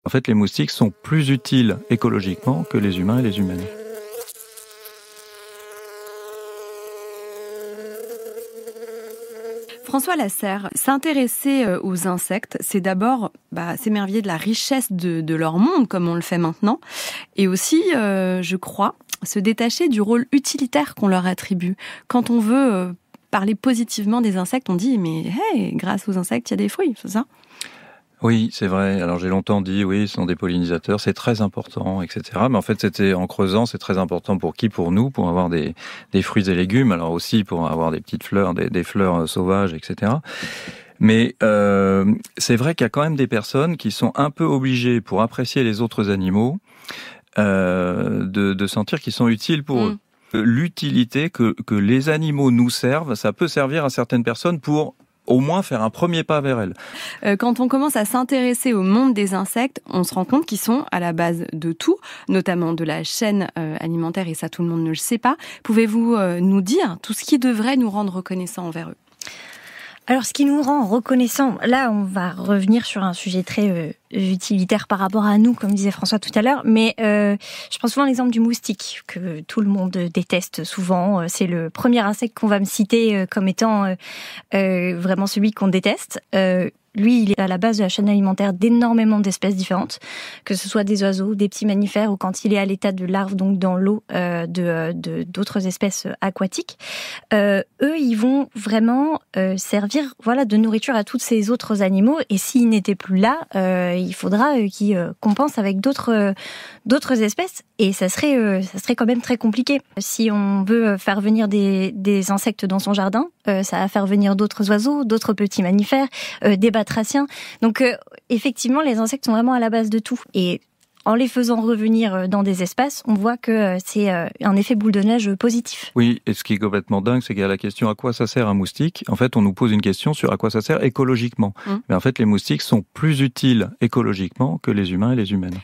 En fait, les moustiques sont plus utiles écologiquement que les humains et les humaines. François Lasserre, s'intéresser aux insectes, c'est d'abord s'émerveiller de la richesse de leur monde, comme on le fait maintenant, et aussi, je crois, se détacher du rôle utilitaire qu'on leur attribue. Quand on veut parler positivement des insectes, on dit « mais hey, grâce aux insectes, il y a des fruits », c'est ça ? Oui, c'est vrai. Alors j'ai longtemps dit, oui, ce sont des pollinisateurs, c'est très important, etc. Mais en fait, c'était en creusant, c'est très important pour qui ? Pour nous, pour avoir des fruits et légumes, alors aussi pour avoir des petites fleurs, des fleurs sauvages, etc. Mais c'est vrai qu'il y a quand même des personnes qui sont un peu obligées, pour apprécier les autres animaux, de sentir qu'ils sont utiles pour eux. L'utilité que les animaux nous servent, ça peut servir à certaines personnes pour au moins faire un premier pas vers elles. Quand on commence à s'intéresser au monde des insectes, on se rend compte qu'ils sont à la base de tout, notamment de la chaîne alimentaire, et ça tout le monde ne le sait pas. Pouvez-vous nous dire tout ce qui devrait nous rendre reconnaissants envers eux ? Alors, ce qui nous rend reconnaissants, là, on va revenir sur un sujet très utilitaire par rapport à nous, comme disait François tout à l'heure, mais je prends souvent l'exemple du moustique, que tout le monde déteste souvent. C'est le premier insecte qu'on va me citer comme étant vraiment celui qu'on déteste. Lui, il est à la base de la chaîne alimentaire d'énormément d'espèces différentes, que ce soit des oiseaux, des petits mammifères, ou quand il est à l'état de larve, donc dans l'eau, d'autres espèces aquatiques. Eux, ils vont vraiment servir, de nourriture à tous ces autres animaux. Et s'ils n'étaient plus là, il faudra qu'ils compensent avec d'autres espèces. Et ça serait quand même très compliqué. Si on veut faire venir des insectes dans son jardin, ça va faire venir d'autres oiseaux, d'autres petits mammifères, des batraciens. Donc effectivement, les insectes sont vraiment à la base de tout. Et en les faisant revenir dans des espaces, on voit que c'est un effet boule de neige positif. Oui, et ce qui est complètement dingue, c'est qu'il y a la question à quoi ça sert un moustique. En fait, on nous pose une question sur à quoi ça sert écologiquement. Mais en fait, les moustiques sont plus utiles écologiquement que les humains et les humaines.